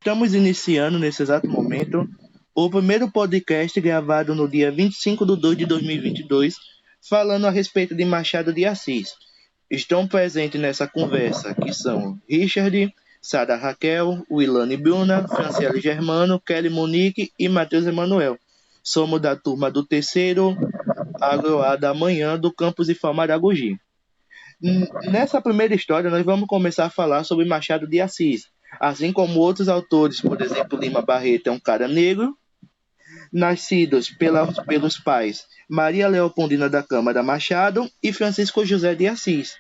Estamos iniciando nesse exato momento o primeiro podcast gravado no dia 25 de 2 de 2022, falando a respeito de Machado de Assis. Estão presentes nessa conversa que são Richard, Sara Raquel, Wilane Bruna, Franciele Germano, Kelly Monique e Matheus Emanuel. Somos da turma do terceiro Agroa da manhã do campus IFAM Maragogi. Nessa primeira história, nós vamos começar a falar sobre Machado de Assis, assim como outros autores, por exemplo, Lima Barreto é um cara negro, nascidos pelos pais Maria Leopoldina da Câmara Machado e Francisco José de Assis.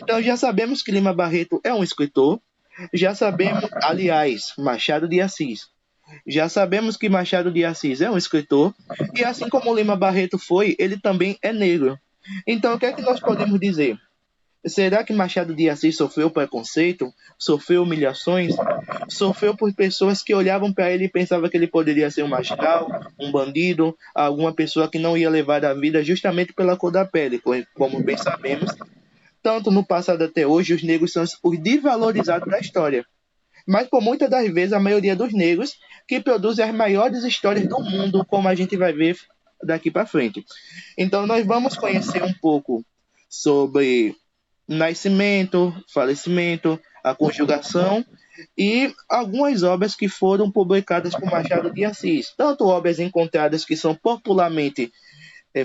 Então já sabemos que Lima Barreto é um escritor, já sabemos, aliás, Machado de Assis. Já sabemos que Machado de Assis é um escritor, e assim como Lima Barreto foi, ele também é negro. Então, o que é que nós podemos dizer? Será que Machado de Assis sofreu preconceito? Sofreu humilhações? Sofreu por pessoas que olhavam para ele e pensavam que ele poderia ser um marginal, um bandido, alguma pessoa que não ia levar a vida justamente pela cor da pele, como bem sabemos. Tanto no passado até hoje, os negros são os desvalorizados da história. Mas por muitas das vezes, a maioria dos negros que produzem as maiores histórias do mundo, como a gente vai ver daqui para frente. Então, nós vamos conhecer um pouco sobre nascimento, falecimento, a conjugação e algumas obras que foram publicadas por Machado de Assis, tanto obras encontradas que são popularmente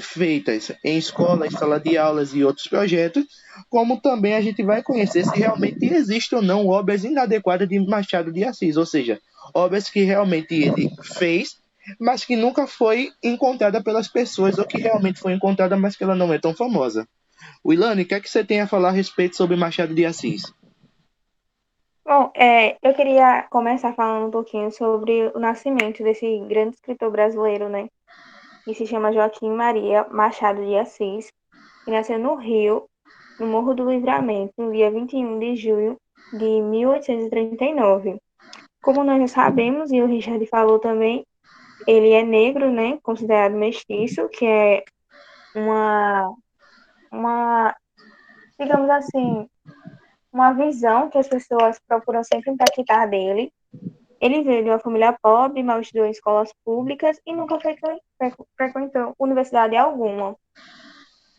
feitas em escolas, sala de aulas e outros projetos, como também a gente vai conhecer se realmente existe ou não obras inadequadas de Machado de Assis, ou seja, obras que realmente ele fez, mas que nunca foi encontrada pelas pessoas, ou que realmente foi encontrada, mas que ela não é tão famosa. Wilane, o que é que você tem a falar a respeito sobre Machado de Assis? Bom, eu queria começar falando um pouquinho sobre o nascimento desse grande escritor brasileiro, né? Que se chama Joaquim Maria Machado de Assis, que nasceu no Rio, no Morro do Livramento, no dia 21 de julho de 1839. Como nós já sabemos, e o Richard falou também, ele é negro, né? Considerado mestiço, que é uma, uma, digamos assim, uma visão que as pessoas procuram sempre impactar dele. Ele veio de uma família pobre, mal estudou em escolas públicas e nunca frequentou universidade alguma.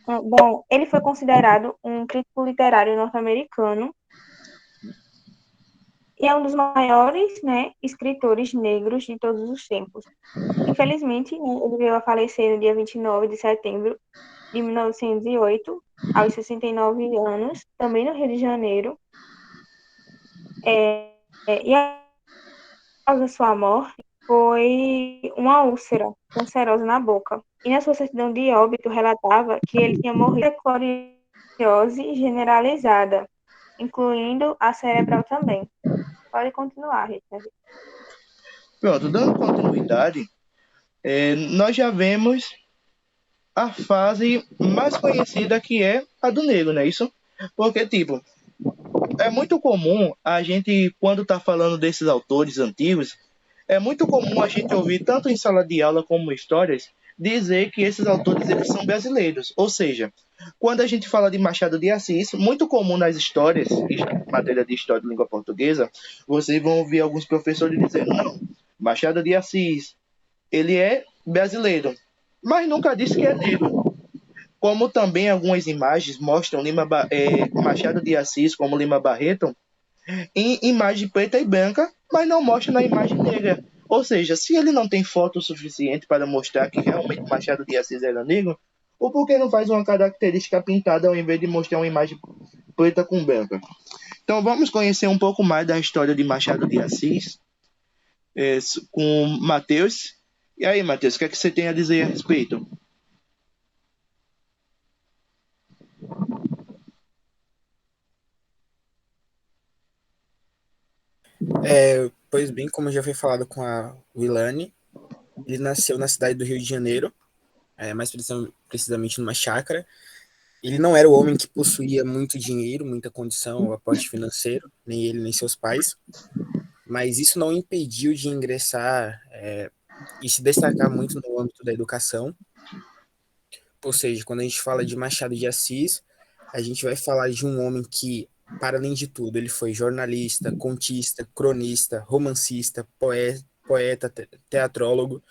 Bom, ele foi considerado um crítico literário norte-americano e é um dos maiores, né, escritores negros de todos os tempos. Infelizmente, né, ele veio a falecer no dia 29 de setembro de 1908, aos 69 anos, também no Rio de Janeiro. E a causa da sua morte foi uma úlcera cancerosa na boca. E na sua certidão de óbito relatava que ele tinha morrido de coriose generalizada, incluindo a cerebral também. Pode continuar, Richard. Pronto, dando continuidade, nós já vemos a fase mais conhecida que é a do negro, não é isso? Porque, tipo, é muito comum a gente, quando está falando desses autores antigos, é muito comum a gente ouvir, tanto em sala de aula como em histórias, dizer que esses autores eles são brasileiros. Ou seja, quando a gente fala de Machado de Assis, muito comum nas histórias, matéria de história de língua portuguesa, vocês vão ouvir alguns professores dizendo, não, Machado de Assis, ele é brasileiro, mas nunca disse que é negro. Como também algumas imagens mostram Machado de Assis como Lima Barreto em imagem preta e branca, mas não mostra na imagem negra. Ou seja, se ele não tem foto suficiente para mostrar que realmente Machado de Assis era negro, ou por que não faz uma característica pintada ao invés de mostrar uma imagem preta com branca? Então vamos conhecer um pouco mais da história de Machado de Assis com Matheus. E aí, Matheus, o que é que você tem a dizer a respeito? Pois bem, como já foi falado com a Wilane, ele nasceu na cidade do Rio de Janeiro, mais precisamente numa chácara. Ele não era o homem que possuía muito dinheiro, muita condição ou aporte financeiro, nem ele nem seus pais, mas isso não o impediu de ingressar e se destacar muito no âmbito da educação. Ou seja, quando a gente fala de Machado de Assis, a gente vai falar de um homem que, para além de tudo, ele foi jornalista, contista, cronista, romancista, poeta, teatrólogo.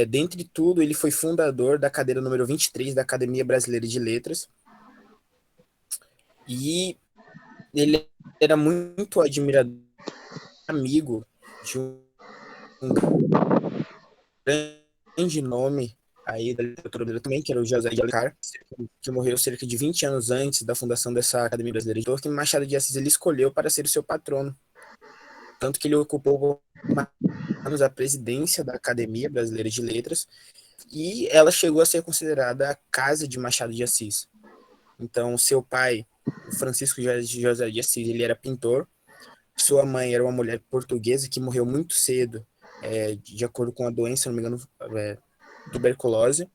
Dentre tudo, ele foi fundador da cadeira número 23 da Academia Brasileira de Letras. E ele era muito admirador, amigo de um grande nome aí da literatura brasileira também, que era o José de Alencar, que morreu cerca de 20 anos antes da fundação dessa Academia Brasileira de Letras, que Machado de Assis ele escolheu para ser o seu patrono. Tanto que ele ocupou anos a presidência da Academia Brasileira de Letras, e ela chegou a ser considerada a casa de Machado de Assis. Então, seu pai, Francisco José de Assis, ele era pintor. Sua mãe era uma mulher portuguesa que morreu muito cedo, de acordo com a doença, se não me engano, tuberculose.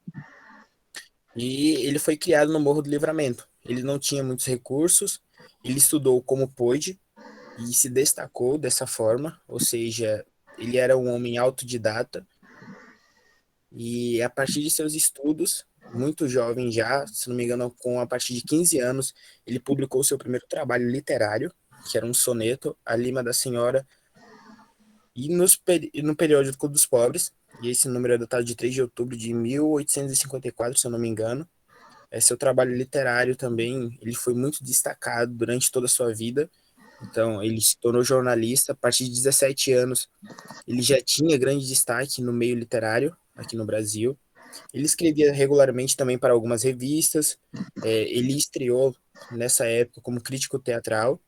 E ele foi criado no Morro do Livramento. Ele não tinha muitos recursos, ele estudou como pôde e se destacou dessa forma, ou seja, ele era um homem autodidata. E a partir de seus estudos, muito jovem já, se não me engano, a partir de 15 anos, ele publicou seu primeiro trabalho literário, que era um soneto, A Lima da Senhora, e no Periódico dos Pobres, e esse número é datado de 3 de outubro de 1854, se eu não me engano. Seu trabalho literário também, ele foi muito destacado durante toda a sua vida. Então, ele se tornou jornalista, a partir de 17 anos, ele já tinha grande destaque no meio literário, aqui no Brasil. Ele escrevia regularmente também para algumas revistas, ele estreou nessa época como crítico teatral.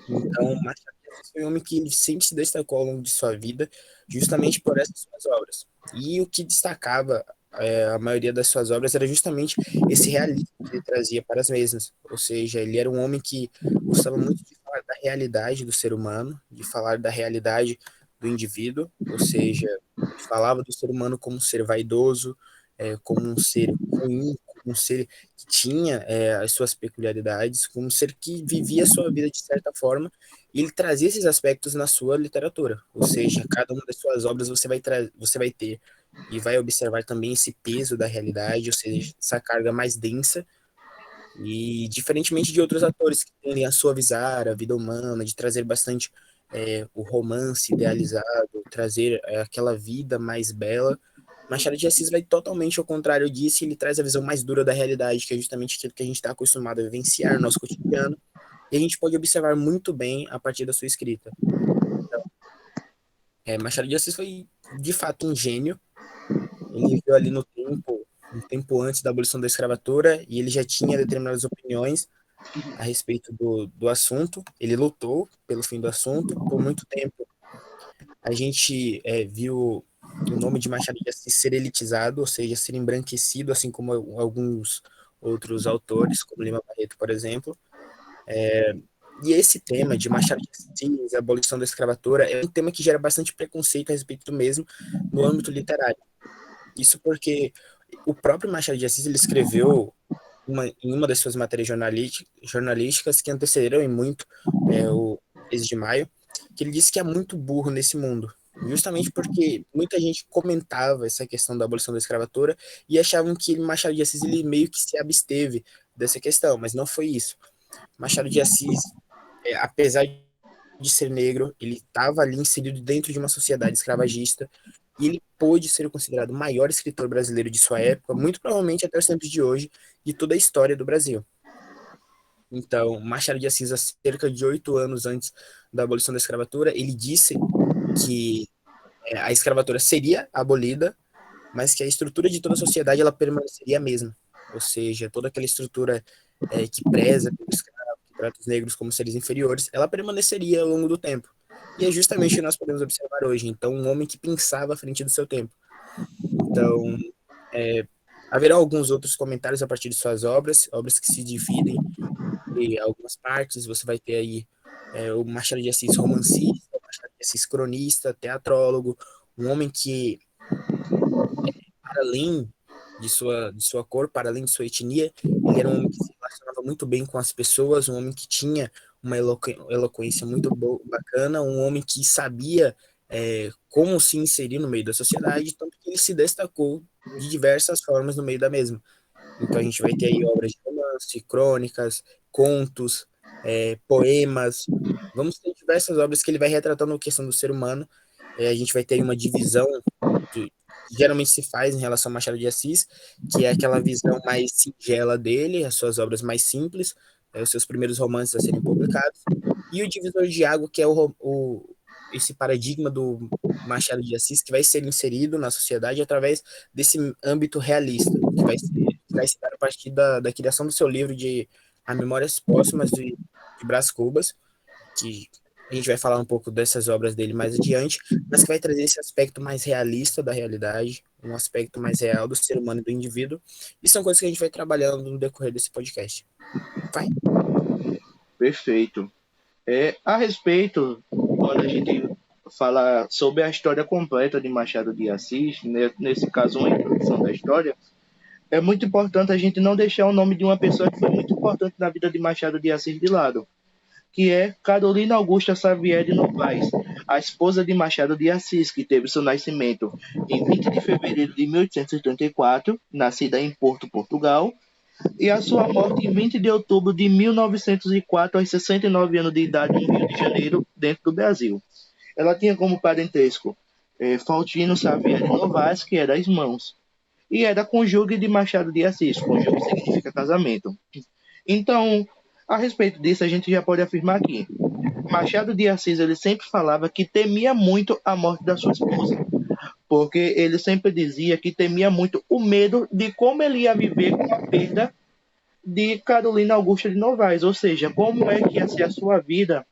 Então, Machado de Assis foi um homem que ele sempre se destacou ao longo de sua vida, justamente por essas suas obras. E o que destacava a maioria das suas obras era justamente esse realismo que ele trazia para as mesmas. Ou seja, ele era um homem que gostava muito de falar da realidade do ser humano, de falar da realidade do indivíduo, ou seja, falava do ser humano como um ser vaidoso, como um ser ruim, como um ser que tinha as suas peculiaridades, como um ser que vivia a sua vida de certa forma, e ele trazia esses aspectos na sua literatura, ou seja, cada uma das suas obras você vai ter e vai observar também esse peso da realidade, ou seja, essa carga mais densa, e diferentemente de outros atores que tendem a suavizar a vida humana, de trazer bastante o romance idealizado, trazer aquela vida mais bela, Machado de Assis vai totalmente ao contrário disso, e ele traz a visão mais dura da realidade, que é justamente aquilo que a gente está acostumado a vivenciar no nosso cotidiano, e a gente pode observar muito bem a partir da sua escrita. Então, Machado de Assis foi, de fato, um gênio. Ele viveu ali um tempo antes da abolição da escravatura, e ele já tinha determinadas opiniões a respeito do assunto. Ele lutou pelo fim do assunto. Por muito tempo, a gente viu o nome de Machado de Assis ser elitizado, ou seja, ser embranquecido, assim como alguns outros autores, como Lima Barreto, por exemplo. E esse tema de Machado de Assis, a abolição da escravatura, é um tema que gera bastante preconceito a respeito do mesmo no âmbito literário. Isso porque o próprio Machado de Assis ele escreveu em uma das suas matérias jornalísticas que antecederam em muito o 13 de maio, que ele disse que há muito burro nesse mundo. Justamente porque muita gente comentava essa questão da abolição da escravatura e achavam que Machado de Assis ele meio que se absteve dessa questão, mas não foi isso. Machado de Assis, apesar de ser negro, ele estava ali inserido dentro de uma sociedade escravagista, e ele pôde ser considerado o maior escritor brasileiro de sua época, muito provavelmente até os tempos de hoje, de toda a história do Brasil. Então, Machado de Assis, há cerca de 8 anos antes da abolição da escravatura, ele disse que a escravatura seria abolida, mas que a estrutura de toda a sociedade ela permaneceria a mesma. Ou seja, toda aquela estrutura que preza pelo escravo, que trata os negros como seres inferiores, ela permaneceria ao longo do tempo. E é justamente o que nós podemos observar hoje. Então, um homem que pensava à frente do seu tempo. Então, haverá alguns outros comentários a partir de suas obras que se dividem em algumas partes. Você vai ter aí o Machado de Assis romancista, o Machado de Assis cronista, teatrólogo, um homem que, para além de sua cor, para além de sua etnia, ele era um homem que se relacionava muito bem com as pessoas, um homem que tinha uma eloquência muito bacana, um homem que sabia como se inserir no meio da sociedade, tanto que ele se destacou de diversas formas no meio da mesma. Então a gente vai ter aí obras de romance, crônicas, contos, poemas. Vamos ter diversas obras que ele vai retratando a questão do ser humano. A gente vai ter uma divisão que geralmente se faz em relação ao Machado de Assis, que é aquela visão mais singela dele, as suas obras mais simples, os seus primeiros romances a serem publicados, e o divisor de água, que é esse paradigma do Machado de Assis, que vai ser inserido na sociedade através desse âmbito realista, que vai se dar a partir da criação do seu livro de A Memórias Póstumas de Brás Cubas, que a gente vai falar um pouco dessas obras dele mais adiante, mas que vai trazer esse aspecto mais realista da realidade, um aspecto mais real do ser humano e do indivíduo, e são coisas que a gente vai trabalhando no decorrer desse podcast. Vai. Perfeito. A respeito, quando a gente fala sobre a história completa de Machado de Assis, né, nesse caso uma introdução da história, é muito importante a gente não deixar o nome de uma pessoa que foi muito importante na vida de Machado de Assis de lado, que é Carolina Augusta Xavier de Novaes, a esposa de Machado de Assis, que teve seu nascimento em 20 de fevereiro de 1834, nascida em Porto, Portugal, e a sua morte em 20 de outubro de 1904, aos 69 anos de idade, no Rio de Janeiro, dentro do Brasil. Ela tinha como parentesco Faustino Xavier de Novaes, que era irmãos, e era conjugue de Machado de Assis. Conjugue significa casamento. Então, a respeito disso, a gente já pode afirmar que Machado de Assis ele sempre falava que temia muito a morte da sua esposa, porque ele sempre dizia que temia muito o medo de como ele ia viver com a perda de Carolina Augusta de Novaes, ou seja, como é que ia ser a sua vida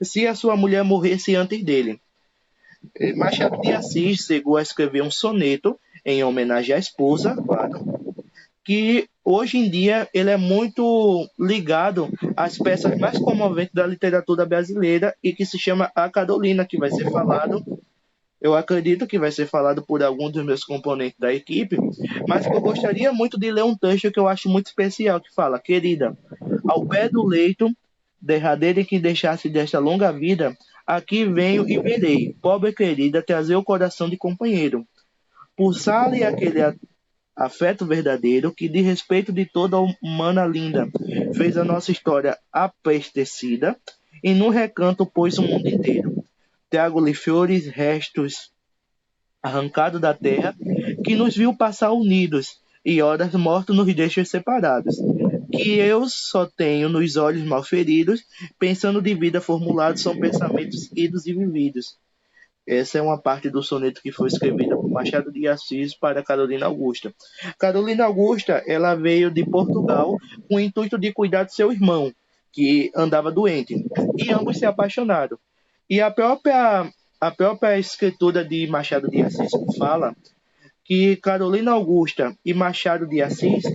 se a sua mulher morresse antes dele. Machado de Assis chegou a escrever um soneto em homenagem à esposa, claro, que hoje em dia ele é muito ligado às peças mais comoventes da literatura brasileira e que se chama A Carolina, que vai ser falado, eu acredito que vai ser falado por algum dos meus componentes da equipe, mas que eu gostaria muito de ler um texto que eu acho muito especial, que fala: querida, ao pé do leito, derradeira em que deixasse desta longa vida, aqui venho e verei, pobre querida, trazer o coração de companheiro. Pulsar-lhe aquele afeto verdadeiro que, de respeito de toda a humana linda, fez a nossa história apestecida e num recanto pôs o mundo inteiro. Trago-lhe flores, restos arrancados da terra, que nos viu passar unidos, e horas mortos nos deixa separados. Que eu só tenho nos olhos mal feridos, pensando de vida formulados, são pensamentos idos e vividos. Essa é uma parte do soneto que foi escrevida por Machado de Assis para Carolina Augusta. Carolina Augusta, ela veio de Portugal com o intuito de cuidar de seu irmão, que andava doente, e ambos se apaixonaram. E a própria escritura de Machado de Assis fala que Carolina Augusta e Machado de Assis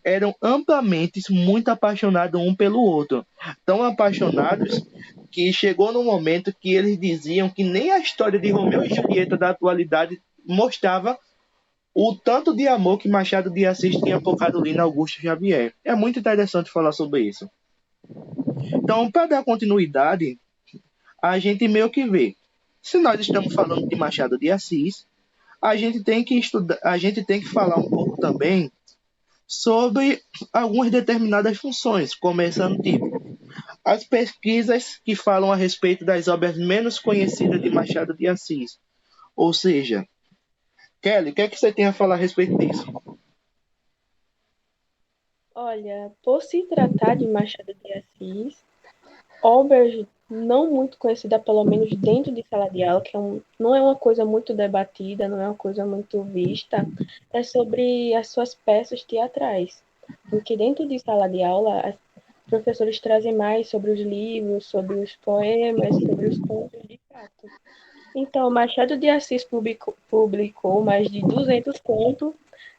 eram amplamente muito apaixonados um pelo outro. Tão apaixonados que chegou no momento que eles diziam que nem a história de Romeu e Julieta da atualidade mostrava o tanto de amor que Machado de Assis tinha por Carolina Augusta Xavier. É muito interessante falar sobre isso. Então, para dar continuidade, a gente meio que vê. Se nós estamos falando de Machado de Assis, a gente tem que estudar, a gente tem que falar um pouco também sobre algumas determinadas funções, começando tipo as pesquisas que falam a respeito das obras menos conhecidas de Machado de Assis. Ou seja, Kelly, o que é que você tem a falar a respeito disso? Olha, por se tratar de Machado de Assis, obras não muito conhecida, pelo menos dentro de sala de aula, que não é uma coisa muito debatida, não é uma coisa muito vista, é sobre as suas peças teatrais. Porque dentro de sala de aula, os professores trazem mais sobre os livros, sobre os poemas, sobre os contos de fato. Então, Machado de Assis publicou mais de 200 contos,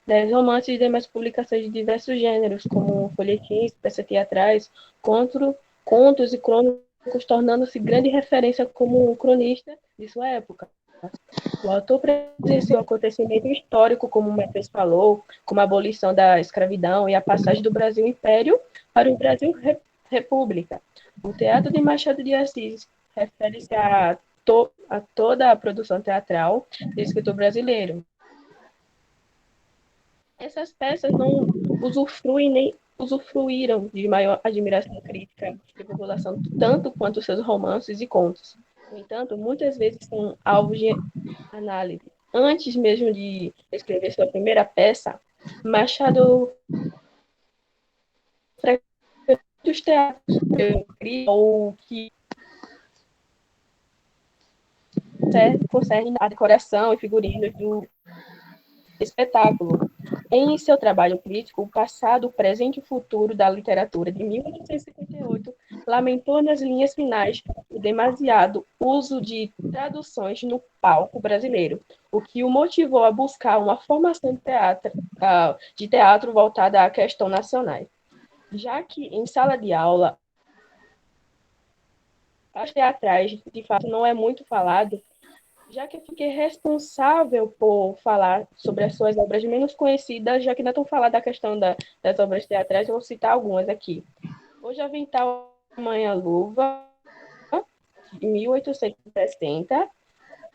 10 romances e demais publicações de diversos gêneros, como folhetins, peças teatrais, contos e crônicos, tornando-se grande referência como um cronista de sua época. O autor presenciou acontecimento histórico, como o Matheus falou, como a abolição da escravidão e a passagem do Brasil Império para o Brasil República. O teatro de Machado de Assis refere-se a toda a produção teatral do escritor brasileiro. Essas peças não usufruem nem usufruíram de maior admiração crítica de população, tanto quanto seus romances e contos. No entanto, muitas vezes são alvos de análise. Antes mesmo de escrever sua primeira peça, Machado frequentou os teatros ou que concerne a decoração e figurinos do espetáculo. Em seu trabalho crítico, O Passado, o Presente e o Futuro da Literatura, de 1858, lamentou nas linhas finais o demasiado uso de traduções no palco brasileiro, o que o motivou a buscar uma formação de teatro voltada à questão nacional. Já que em sala de aula, as teatrais, de fato, não é muito falado, já que eu fiquei responsável por falar sobre as suas obras menos conhecidas, já que não é tão falar da questão das obras teatrais, eu vou citar algumas aqui. Hoje Avental Manha-Luva, de 1860,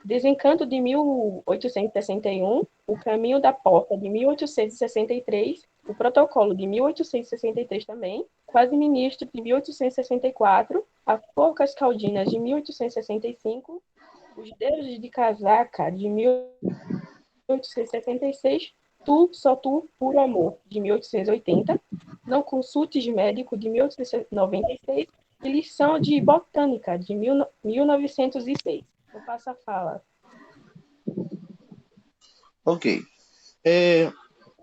Desencanto, de 1861, O Caminho da Porta, de 1863, O Protocolo, de 1863 também, Quase Ministro, de 1864, As Porcas Caldinas, de 1865, Os Deuses de Casaca, de 1876, Tu, Só Tu, Puro Amor, de 1880, Não Consultes Médico, de 1896, e Lição de Botânica, de 1906. Eu passo a fala. Ok.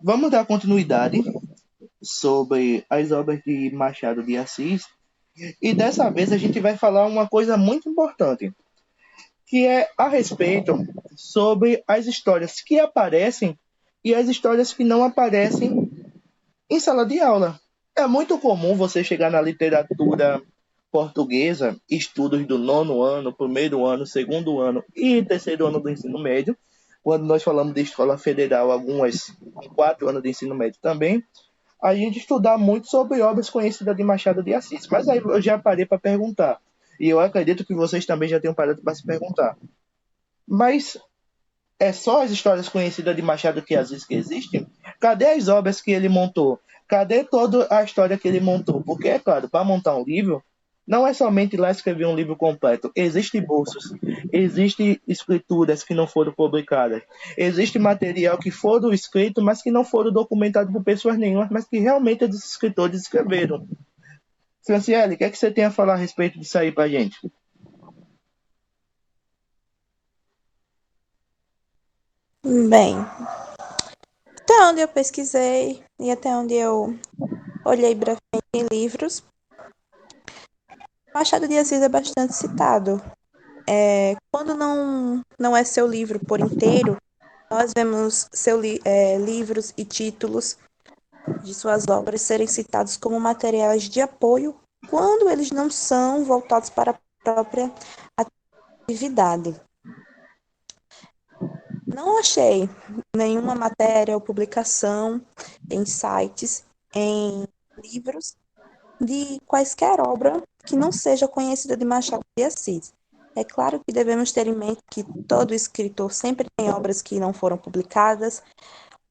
Vamos dar continuidade sobre as obras de Machado de Assis. E dessa vez a gente vai falar uma coisa muito importante, que é a respeito sobre as histórias que aparecem e as histórias que não aparecem em sala de aula. É muito comum você chegar na literatura portuguesa, estudos do nono ano, primeiro ano, segundo ano e terceiro ano do ensino médio. Quando nós falamos de escola federal, algumas com 4 anos de ensino médio também, a gente estudar muito sobre obras conhecidas de Machado de Assis. Mas aí eu já parei para perguntar, e eu acredito que vocês também já tenham parado para se perguntar. Mas é só as histórias conhecidas de Machado de Assis que existem? Cadê as obras que ele montou? Cadê toda a história que ele montou? Porque, é claro, para montar um livro, não é somente ir lá escrever um livro completo. Existem bolsos, existem escrituras que não foram publicadas, existe material que foram escrito, mas que não foram documentados por pessoas nenhumas, mas que realmente esses escritores escreveram. Franciele, o que é que você tem a falar a respeito disso aí para gente? Bem, até onde eu pesquisei e até onde eu olhei brevemente em livros, Machado de Assis é bastante citado. Quando não é seu livro por inteiro, nós vemos livros e títulos de suas obras serem citados como materiais de apoio quando eles não são voltados para a própria atividade. Não achei nenhuma matéria ou publicação em sites, em livros, de quaisquer obra que não seja conhecida de Machado de Assis. É claro que devemos ter em mente que todo escritor sempre tem obras que não foram publicadas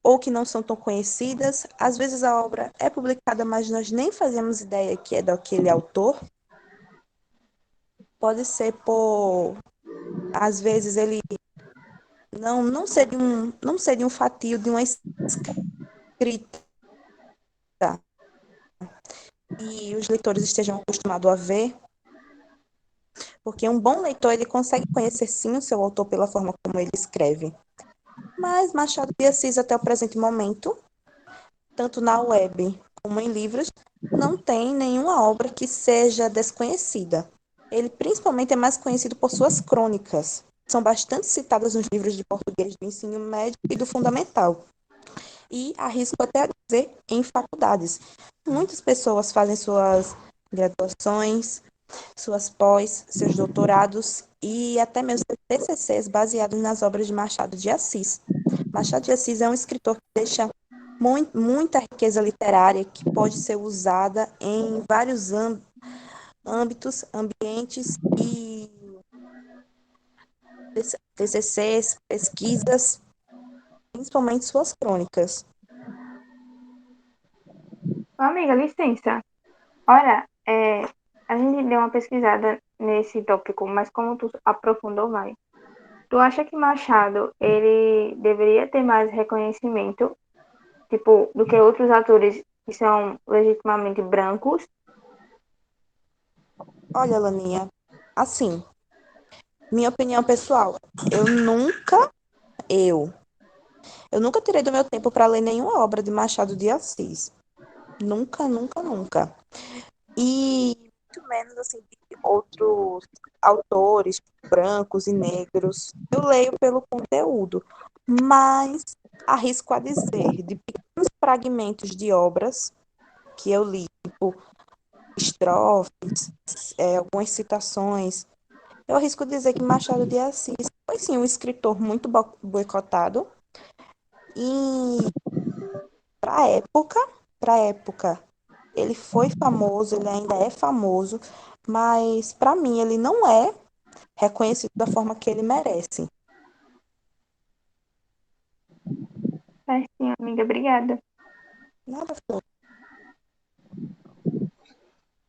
ou que não são tão conhecidas. Às vezes a obra é publicada, mas nós nem fazemos ideia que é daquele autor. Pode ser às vezes ele não ser de um fatio de uma escrita e os leitores estejam acostumados a ver, porque um bom leitor ele consegue conhecer sim o seu autor pela forma como ele escreve. Mas Machado de Assis, até o presente momento, tanto na web como em livros, não tem nenhuma obra que seja desconhecida. Ele principalmente é mais conhecido por suas crônicas. São bastante citadas nos livros de português do ensino médio e do fundamental. E arrisco até a dizer em faculdades. Muitas pessoas fazem suas graduações, suas pós, seus doutorados e até mesmo seus TCCs baseados nas obras de Machado de Assis. Machado de Assis é um escritor que deixa muita riqueza literária que pode ser usada em vários âmbitos, ambientes e TCCs, pesquisas, principalmente suas crônicas. Amiga, licença. Olha, a gente deu uma pesquisada nesse tópico, mas como tu aprofundou mais, tu acha que Machado, ele deveria ter mais reconhecimento, tipo, do que outros atores que são legitimamente brancos? Olha, Laninha, assim, minha opinião pessoal, eu nunca, eu, eu nunca tirei do meu tempo para ler nenhuma obra de Machado de Assis. Nunca, nunca, nunca. E muito menos assim de outros autores brancos e negros. Eu leio pelo conteúdo, mas arrisco a dizer de pequenos fragmentos de obras que eu li, tipo estrofes, algumas citações. Eu arrisco dizer que Machado de Assis foi sim um escritor muito boicotado e para época, ele foi famoso, ele ainda é famoso, mas para mim ele não é reconhecido da forma que ele merece. Sim, amiga, obrigada. Nada foi.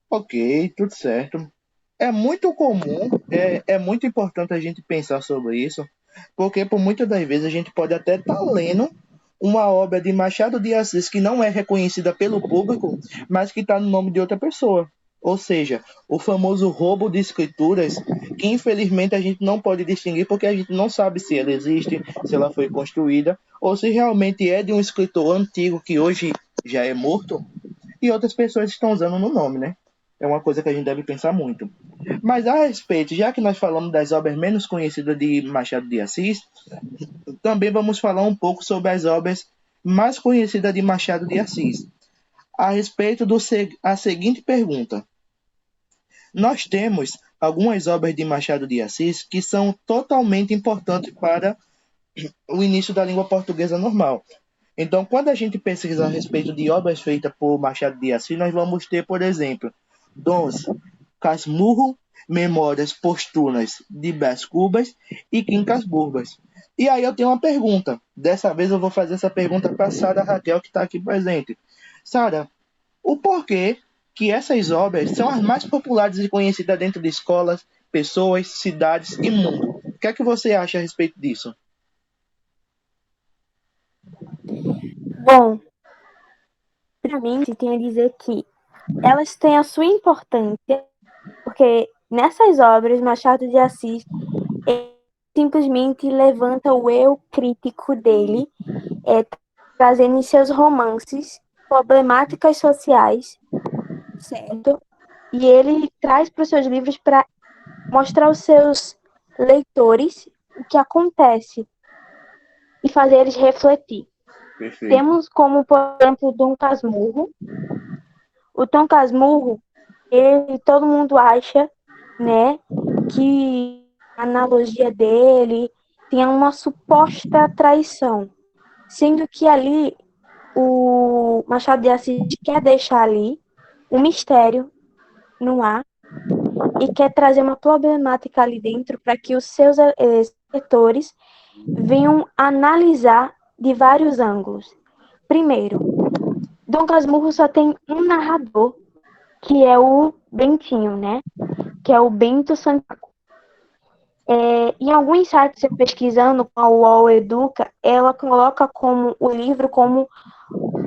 Ok, tudo certo. É muito comum, é muito importante a gente pensar sobre isso, porque por muitas das vezes a gente pode até estar lendo uma obra de Machado de Assis que não é reconhecida pelo público, mas que está no nome de outra pessoa. Ou seja, o famoso roubo de escrituras, que infelizmente a gente não pode distinguir porque a gente não sabe se ela existe, se ela foi construída, ou se realmente é de um escritor antigo que hoje já é morto e outras pessoas estão usando no nome, né? É uma coisa que a gente deve pensar muito. Mas a respeito, já que nós falamos das obras menos conhecidas de Machado de Assis, também vamos falar um pouco sobre as obras mais conhecidas de Machado de Assis. A respeito a seguinte pergunta: nós temos algumas obras de Machado de Assis que são totalmente importantes para o início da língua portuguesa normal. Então, quando a gente pesquisa a respeito de obras feitas por Machado de Assis, nós vamos ter, por exemplo, Dons Casmurro, Memórias Postunas de Brás Cubas e Quincas Burbas. E aí eu tenho uma pergunta. Dessa vez eu vou fazer essa pergunta para Sara Raquel, que está aqui presente. Sara, o porquê que essas obras são as mais populares e conhecidas dentro de escolas, pessoas, cidades e mundo? O que é que você acha a respeito disso? Bom, para mim, se tem a dizer que elas têm a sua importância, porque nessas obras, Machado de Assis simplesmente levanta o eu crítico dele, trazendo em seus romances problemáticas sociais, certo? E ele traz para os seus livros para mostrar aos seus leitores o que acontece e fazer eles refletir. Perfeito. Temos como, por exemplo, Dom Casmurro. O Dom Casmurro, todo mundo acha, né, que a analogia dele tem uma suposta traição, sendo que ali o Machado de Assis quer deixar ali um mistério no ar e quer trazer uma problemática ali dentro para que os seus leitores venham analisar de vários ângulos. Primeiro, Dom Casmurro só tem um narrador, que é o Bentinho, né? Que é o Bento Santiago. Em alguns sites, você pesquisando com a UOL Educa, ela coloca como o livro como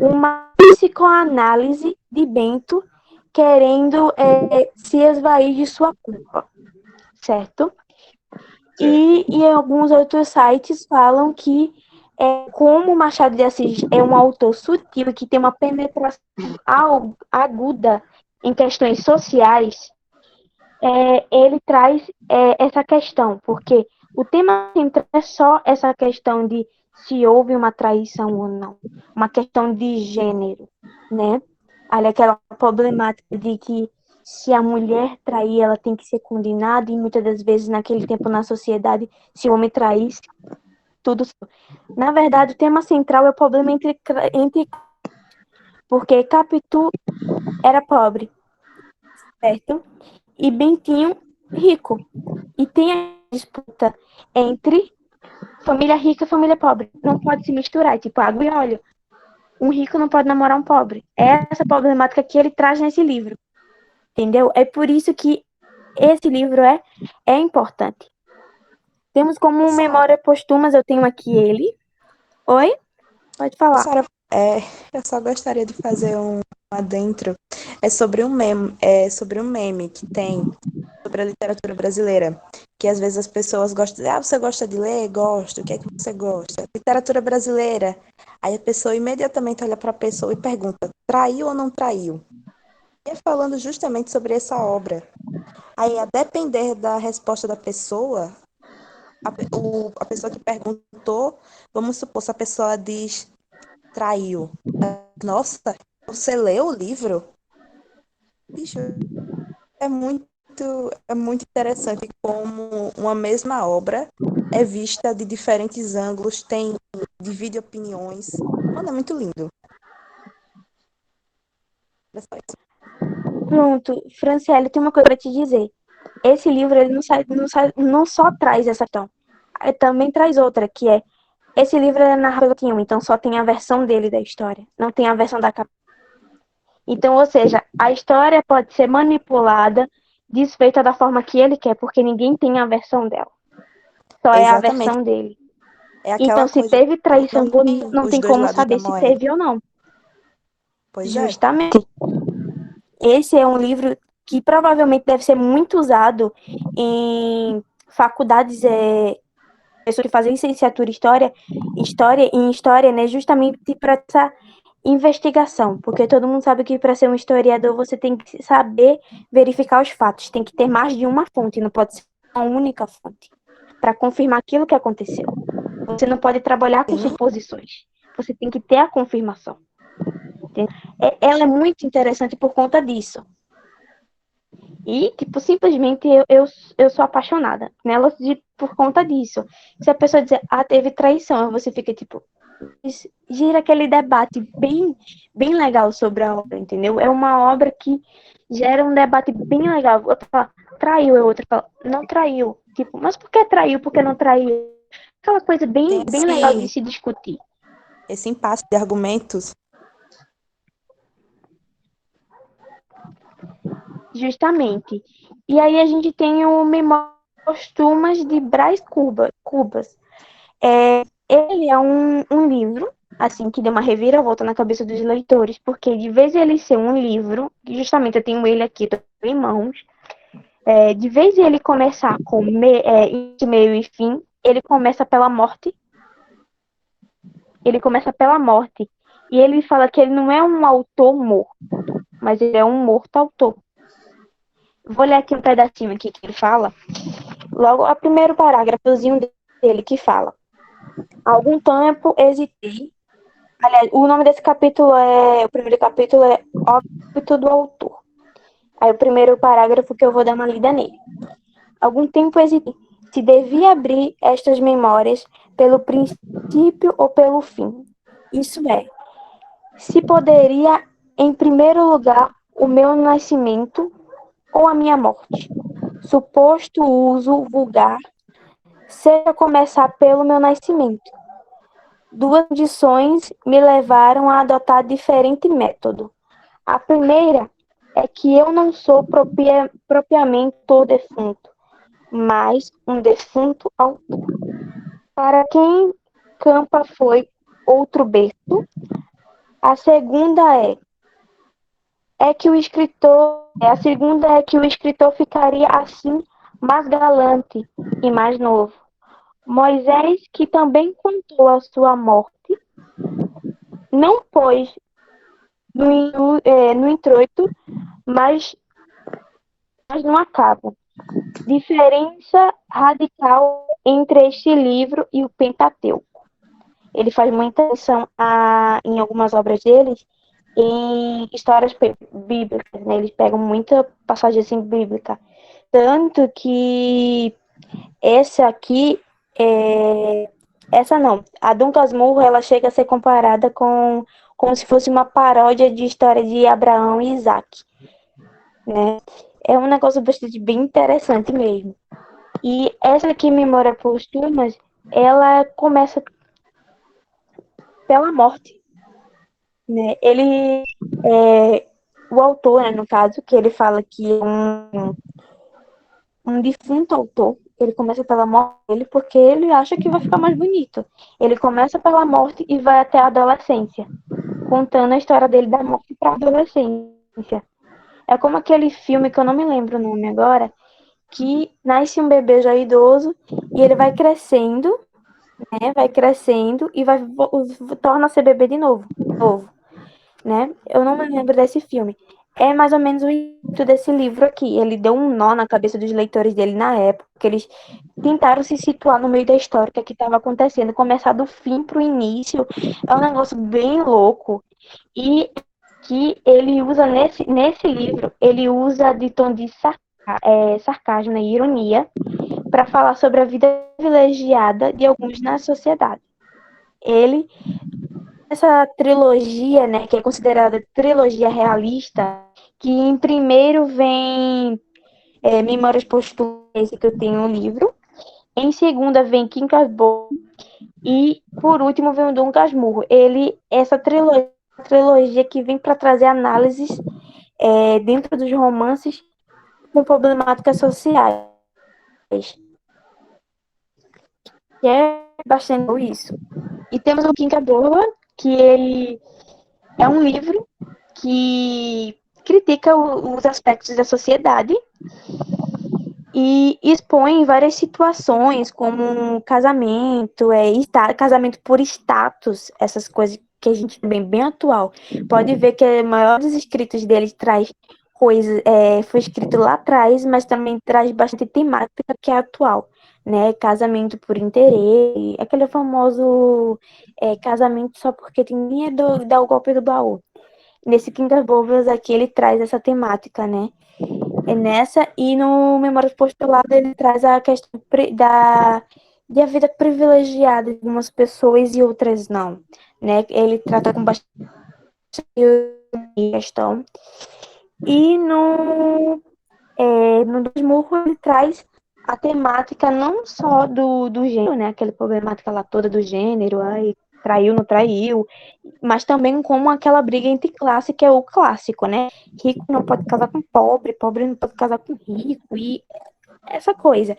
uma psicoanálise de Bento querendo se esvair de sua culpa, certo? E em alguns outros sites falam que como Machado de Assis é um autor sutil que tem uma penetração aguda em questões sociais, ele traz essa questão, porque o tema central é só essa questão de se houve uma traição ou não, uma questão de gênero, né? Olha aquela problemática de que se a mulher trair, ela tem que ser condenada, e muitas das vezes naquele tempo na sociedade, se o homem traísse, tudo. Na verdade, o tema central é o problema entre porque Capitu era pobre, certo? E Bentinho rico. E tem a disputa entre família rica e família pobre. Não pode se misturar, é tipo água e óleo. um rico não pode namorar um pobre. É essa problemática que ele traz nesse livro. Entendeu? É por isso que esse livro é importante. Temos como memória póstumas, eu tenho aqui ele. Oi? Pode falar. Sara, eu só gostaria de fazer um adentro. Sobre um meme que tem sobre a literatura brasileira. Que às vezes as pessoas gostam de dizer, você gosta de ler? Gosto. O que é que você gosta? Literatura brasileira. Aí a pessoa imediatamente olha para a pessoa e pergunta, traiu ou não traiu? E é falando justamente sobre essa obra. Aí, a depender da resposta da pessoa, a pessoa que perguntou, vamos supor, se a pessoa diz traiu. Nossa, você leu o livro? Bicho, é muito, é muito interessante como uma mesma obra é vista de diferentes ângulos, divide opiniões. Mano, é muito lindo. É só isso. Pronto, Franciele, tem uma coisa pra te dizer. Esse livro, ele não só traz essa questão, também traz outra, que é, esse livro é narrado pelo Kim, então só tem a versão dele da história, não tem a versão da capa. Então, ou seja, a história pode ser manipulada, desfeita da forma que ele quer, porque ninguém tem a versão dela. Só é a Exatamente. versão dele. É aquela Então, se coisa, teve traição, não os tem dois como lados da saber se moeda. teve ou não. Pois é. Justamente. Esse é um livro que provavelmente deve ser muito usado em faculdades, pessoas que fazem licenciatura em história, né, justamente para essa investigação, porque todo mundo sabe que para ser um historiador você tem que saber verificar os fatos, tem que ter mais de uma fonte, não pode ser uma única fonte para confirmar aquilo que aconteceu. Você não pode trabalhar com Sim. suposições, você tem que ter a confirmação. Ela é muito interessante por conta disso. E, tipo, simplesmente eu sou apaixonada nela por conta disso. Se a pessoa dizer, teve traição, você fica, tipo, gira aquele debate bem legal sobre a obra, entendeu? É uma obra que gera um debate bem legal. Outra fala, traiu, a outra fala, não traiu. Tipo, mas por que traiu, por que não traiu? Aquela coisa Tem bem legal de se discutir. esse impasse de argumentos. Justamente. E aí a gente tem o Memórias Póstumas de Brás Cubas. Ele é um livro, assim, que deu uma reviravolta na cabeça dos leitores, porque de vez em ele ser um livro, justamente eu tenho ele aqui em mãos, de vez em ele começar com início, meio e fim, ele começa pela morte. Ele começa pela morte. E ele fala que ele não é um autor morto, mas ele é um morto autor. Vou ler aqui um pedacinho aqui que ele fala. Logo, o primeiro parágrafozinho dele que fala. Há algum tempo hesitei. Aliás, o nome desse capítulo o primeiro capítulo é Óbito do Autor. Aí o primeiro parágrafo que eu vou dar uma lida nele. Algum tempo hesitei se devia abrir estas memórias pelo princípio ou pelo fim. Isso é, se poderia, em primeiro lugar, o meu nascimento ou a minha morte. Suposto uso vulgar, seja começar pelo meu nascimento. Duas condições me levaram a adotar diferente método. A primeira é que eu não sou propriamente o defunto, mas um defunto autor. Para quem Campa foi outro berço, a segunda que o escritor, a segunda é que o escritor ficaria assim mais galante e mais novo. Moisés, que também contou a sua morte, não pôs no introito, mas não acaba. Diferença radical entre este livro e o Pentateuco. Ele faz muita atenção em algumas obras dele em histórias bíblicas, né? Eles pegam muita passagem assim bíblica. Tanto que essa aqui, essa não, a Dom Casmurro, ela chega a ser comparada como se fosse uma paródia de história de Abraão e Isaac, né? É um negócio bastante bem interessante mesmo. E essa aqui, Memória Póstumas, ela começa pela morte. né? O autor, né, no caso, que ele fala que é um defunto autor, ele começa pela morte dele porque ele acha que vai ficar mais bonito. Ele começa pela morte e vai até a adolescência, contando a história dele da morte para a adolescência. É como aquele filme que eu não me lembro o nome agora, que nasce um bebê já idoso e ele vai crescendo, né? Vai crescendo e torna a ser bebê de novo, né? Eu não me lembro desse filme. É mais ou menos o intuito desse livro aqui. Ele deu um nó na cabeça dos leitores dele na época, que eles tentaram se situar no meio da história, que estava acontecendo, começar do fim para o início. É um negócio bem louco. E que ele usa nesse livro, ele usa de tom de sarcasmo e ironia para falar sobre a vida privilegiada de alguns na sociedade. Ele, essa trilogia, né, que é considerada trilogia realista, que em primeiro vem Memórias Póstumas, que eu tenho um livro, em segunda vem Quincas Borba e por último vem o Dom Casmurro. Essa trilogia que vem para trazer análises dentro dos romances com problemáticas sociais. Que é bastante isso. E temos o Quincas Borba, que ele é um livro que critica os aspectos da sociedade e expõe várias situações, como casamento, casamento por status, essas coisas que a gente tem bem atual. Pode ver que a maior dos escritos dele traz coisas, foi escrito lá atrás, mas também traz bastante temática que é atual, né? Casamento por interesse, aquele famoso casamento só porque tem dinheiro, dá o golpe do baú. Nesse Quintas Bobas aqui ele traz essa temática, né? Nessa, e no Memórias Postulado ele traz a questão de a vida privilegiada de umas pessoas e outras não, né? Ele trata com bastante questão. E no Desmurro ele traz a temática não só do gênero, né? Aquela problemática lá toda do gênero, aí traiu, não traiu, mas também como aquela briga entre classe, que é o clássico, né? Rico não pode casar com pobre, pobre não pode casar com rico, e essa coisa.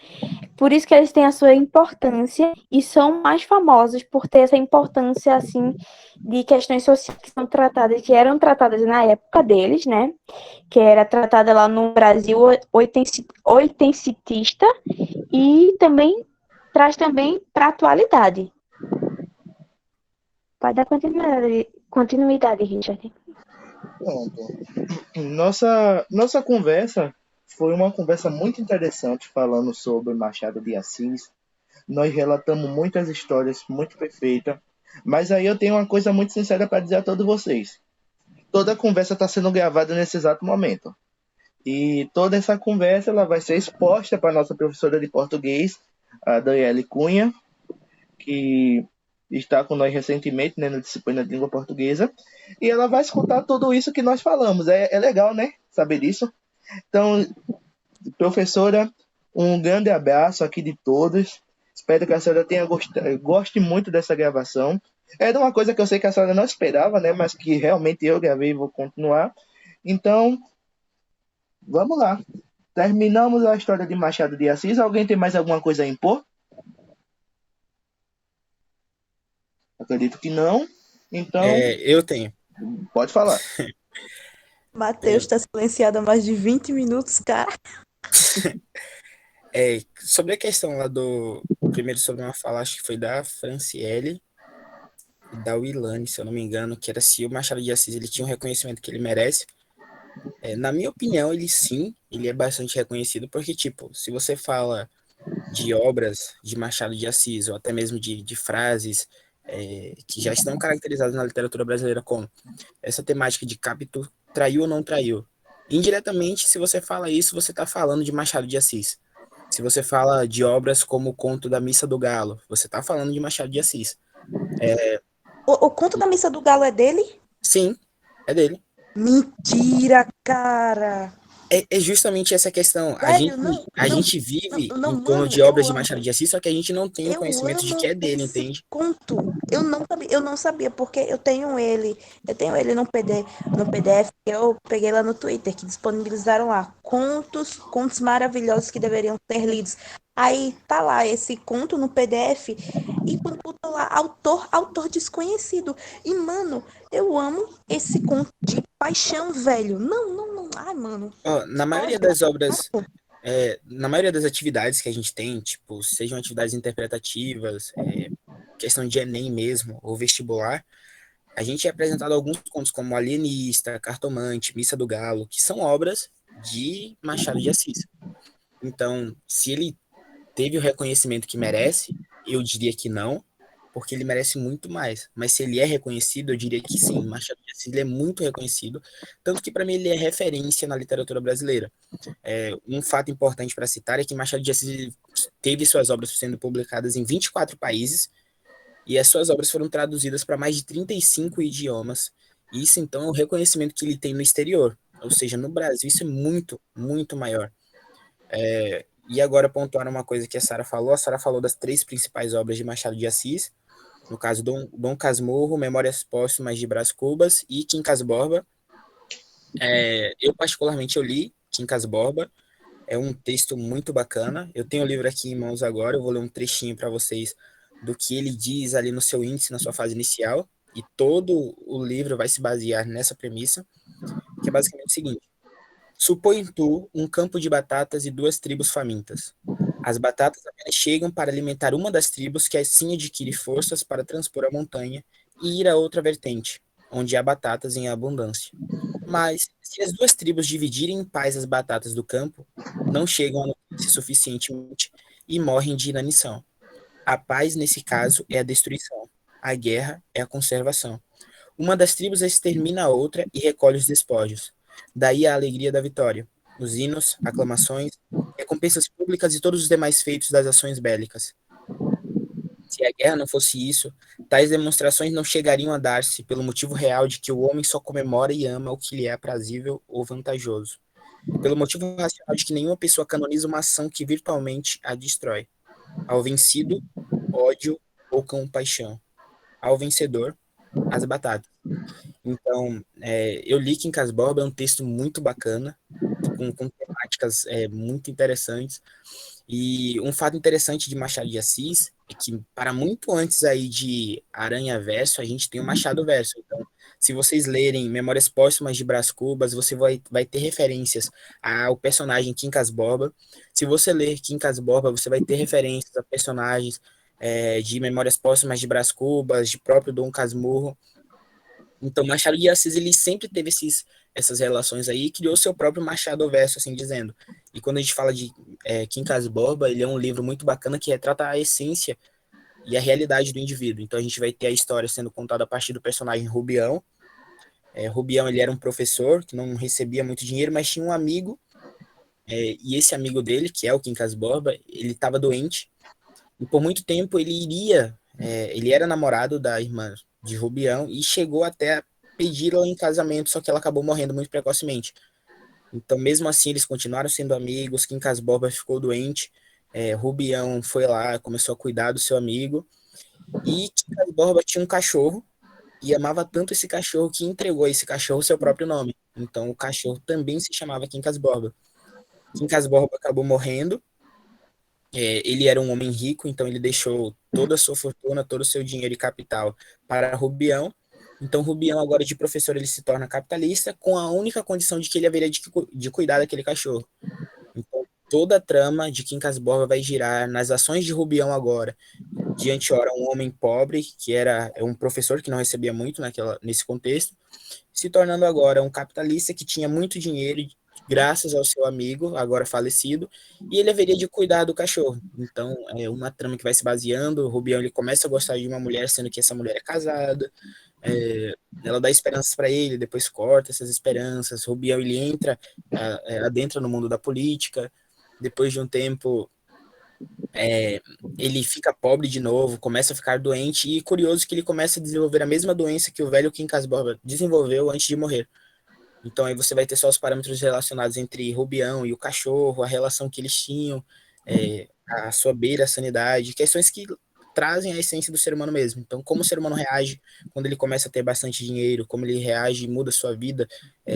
Por isso que eles têm a sua importância e são mais famosos por ter essa importância, assim, de questões sociais que são tratadas, que eram tratadas na época deles, né? Que era tratada lá no Brasil oitentista e também traz também para a atualidade. Pode dar continuidade, Richard. Pronto. Nossa conversa foi uma conversa muito interessante falando sobre Machado de Assis. Nós relatamos muitas histórias muito perfeitas, mas aí eu tenho uma coisa muito sincera para dizer a todos vocês. Toda a conversa está sendo gravada nesse exato momento. E toda essa conversa ela vai ser exposta para a nossa professora de português, a Daniele Cunha, que está com nós recentemente, né, na disciplina de língua portuguesa, e ela vai escutar tudo isso que nós falamos. É legal, né, saber disso. Então, professora, um grande abraço aqui de todos. Espero que a senhora goste muito dessa gravação. Era uma coisa que eu sei que a senhora não esperava, né, mas que realmente eu gravei e vou continuar. Então, vamos lá. Terminamos a história de Machado de Assis. Alguém tem mais alguma coisa a impor? Acredito que não. Então, Eu tenho. pode falar. Matheus está silenciado há mais de 20 minutos, cara. Sobre a questão lá primeiro sobre uma fala, acho que foi da Franciele e da Wilane, se eu não me engano, que era se o Machado de Assis ele tinha um reconhecimento que ele merece. Na minha opinião, ele é bastante reconhecido, porque, tipo, se você fala de obras de Machado de Assis, ou até mesmo de frases que já estão caracterizadas na literatura brasileira como essa temática de Capitu, traiu ou não traiu. Indiretamente, se você fala isso, você está falando de Machado de Assis. Se você fala de obras como o Conto da Missa do Galo, você está falando de Machado de Assis. O Conto da Missa do Galo é dele? Sim, é dele. Mentira, cara! É justamente essa questão. Velho, não, A não, gente vive não, em torno mano, de obras de Machado de Assis, só que a gente não tem o eu conhecimento de que amo é dele, esse entende? conto. Eu não sabia, porque eu tenho ele no PDF que eu peguei lá no Twitter, que disponibilizaram lá contos maravilhosos que deveriam ser lidos. Aí tá lá esse conto no PDF e quando botou lá autor desconhecido. E mano, eu amo esse conto de paixão, velho. Não, não, não. Ai, mano. Ó, na Ai, maioria das obras, na maioria das atividades que a gente tem, tipo, sejam atividades interpretativas, questão de Enem mesmo, ou vestibular, a gente é apresentado alguns contos como Alienista, Cartomante, Missa do Galo, que são obras de Machado de Assis. Então, se ele teve o reconhecimento que merece, eu diria que não, porque ele merece muito mais. Mas se ele é reconhecido, eu diria que sim. Machado de Assis ele é muito reconhecido, tanto que para mim ele é referência na literatura brasileira. Um fato importante para citar é que Machado de Assis teve suas obras sendo publicadas em 24 países e as suas obras foram traduzidas para mais de 35 idiomas. Isso, então, é o reconhecimento que ele tem no exterior. Ou seja, no Brasil, isso é muito, muito maior. E agora, pontuar uma coisa que a Sara falou. A Sara falou das três principais obras de Machado de Assis. No caso, Dom Casmurro, Memórias Póstumas de Brás Cubas e Quincas Borba. Eu, particularmente, eu li Quincas Borba. É um texto muito bacana. Eu tenho o livro aqui em mãos agora. Eu vou ler um trechinho para vocês do que ele diz ali no seu índice, na sua fase inicial. E todo o livro vai se basear nessa premissa, que é basicamente o seguinte: supõe tu um campo de batatas e duas tribos famintas. As batatas apenas chegam para alimentar uma das tribos, que assim adquire forças para transpor a montanha e ir a outra vertente, onde há batatas em abundância. Mas, se as duas tribos dividirem em paz as batatas do campo, não chegam a nutrição suficientemente e morrem de inanição. A paz, nesse caso, é a destruição. A guerra é a conservação. Uma das tribos extermina a outra e recolhe os despojos. Daí a alegria da vitória. Os hinos, aclamações, recompensas públicas e todos os demais feitos das ações bélicas. Se a guerra não fosse isso, tais demonstrações não chegariam a dar-se pelo motivo real de que o homem só comemora e ama o que lhe é aprazível ou vantajoso. Pelo motivo racional de que nenhuma pessoa canoniza uma ação que virtualmente a destrói. Ao vencido, ódio ou compaixão. Ao vencedor, as batatas. Então, eu li Quincas Borba, é um texto muito bacana, com temáticas muito interessantes. E um fato interessante de Machado de Assis é que, para muito antes aí de Aranha Verso, a gente tem o Machado Verso. Então, se vocês lerem Memórias Póstumas de Brás Cubas, você vai ter referências ao personagem Quincas Borba. Se você ler Quincas Borba, você vai ter referências a personagens de Memórias Póstumas de Brás Cubas, de próprio Dom Casmurro. Então, Machado de Assis, ele sempre teve essas relações aí e criou seu próprio Machado Verso, assim dizendo. E quando a gente fala de Quincas Borba, ele é um livro muito bacana que retrata a essência e a realidade do indivíduo. Então, a gente vai ter a história sendo contada a partir do personagem Rubião. Rubião, ele era um professor que não recebia muito dinheiro, mas tinha um amigo, e esse amigo dele, que é o Quincas Borba, ele estava doente, e por muito tempo ele era namorado da irmã de Rubião e chegou até a pedi-la em casamento, só que ela acabou morrendo muito precocemente. Então, mesmo assim, eles continuaram sendo amigos. Quincas Borba ficou doente. Rubião foi lá, começou a cuidar do seu amigo. E Quincas Borba tinha um cachorro e amava tanto esse cachorro que entregou a esse cachorro seu próprio nome. Então, o cachorro também se chamava Quincas Borba. Quincas Borba acabou morrendo. Ele era um homem rico, então ele deixou toda a sua fortuna, todo o seu dinheiro e capital para Rubião. Então, Rubião, agora de professor, ele se torna capitalista com a única condição de que ele haveria de cuidar daquele cachorro. Então, toda a trama de Quincas Borba vai girar nas ações de Rubião agora. De anteora, um homem pobre, que era um professor que não recebia muito nesse contexto, se tornando agora um capitalista que tinha muito dinheiro, graças ao seu amigo, agora falecido, e ele haveria de cuidar do cachorro. Então, é uma trama que vai se baseando. O Rubião ele começa a gostar de uma mulher, sendo que essa mulher é casada. Ela dá esperanças para ele, depois corta essas esperanças. O Rubião ele adentra no mundo da política. Depois de um tempo, ele fica pobre de novo, começa a ficar doente, e curioso que ele começa a desenvolver a mesma doença que o velho Quincas Borba desenvolveu antes de morrer. Então aí você vai ter só os parâmetros relacionados entre Rubião e o cachorro, a relação que eles tinham, a sua beira, a sanidade, questões que trazem a essência do ser humano mesmo. Então, como o ser humano reage quando ele começa a ter bastante dinheiro, como ele reage e muda a sua vida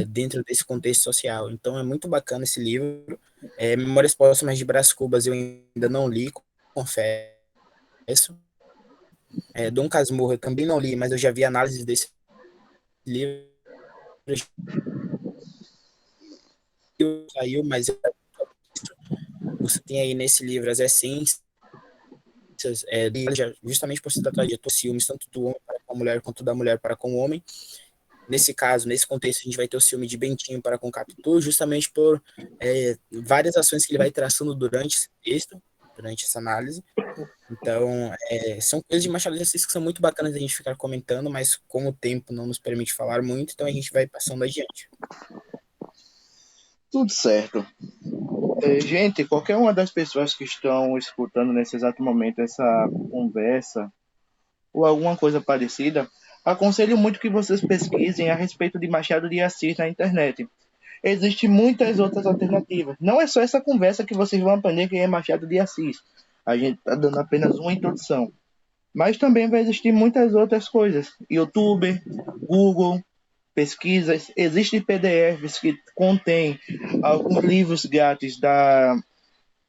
dentro desse contexto social. Então, é muito bacana esse livro. Memórias Póstumas de Brás Cubas eu ainda não li, confesso. Dom Casmurro eu também não li, mas eu já vi análises desse livro. Saiu, mas você tem aí nesse livro as essências, justamente por se tratar de ciúmes, tanto do homem para com a mulher, quanto da mulher para com o homem. Nesse caso, nesse contexto, a gente vai ter o ciúme de Bentinho para com Capitu, justamente por várias ações que ele vai traçando durante esse texto, durante essa análise. Então, são coisas de Machado de Assis que são muito bacanas a gente ficar comentando, mas como o tempo não nos permite falar muito, então a gente vai passando adiante. Tudo certo. Gente, qualquer uma das pessoas que estão escutando nesse exato momento essa conversa ou alguma coisa parecida, aconselho muito que vocês pesquisem a respeito de Machado de Assis na internet. Existem muitas outras alternativas. Não é só essa conversa que vocês vão aprender quem é Machado de Assis. A gente está dando apenas uma introdução. Mas também vai existir muitas outras coisas. YouTube, Google, pesquisas. Existem PDFs que contêm alguns livros grátis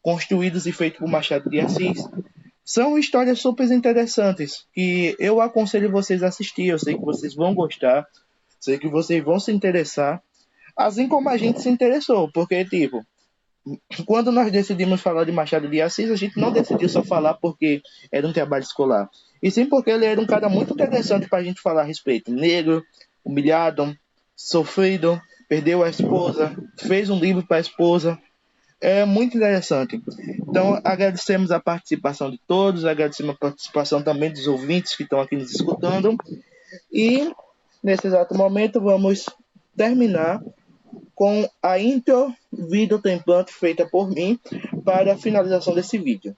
construídos e feitos por Machado de Assis. São histórias super interessantes que eu aconselho vocês a assistir. Eu sei que vocês vão gostar, sei que vocês vão se interessar, assim como a gente se interessou, porque, tipo, quando nós decidimos falar de Machado de Assis, a gente não decidiu só falar porque era um trabalho escolar, e sim porque ele era um cara muito interessante para a gente falar a respeito. Negro, humilhado, sofrido, perdeu a esposa, fez um livro para a esposa. É muito interessante. Então, agradecemos a participação de todos, agradecemos a participação também dos ouvintes que estão aqui nos escutando. E, nesse exato momento, vamos terminar com a intro vídeo template feita por mim para a finalização desse vídeo.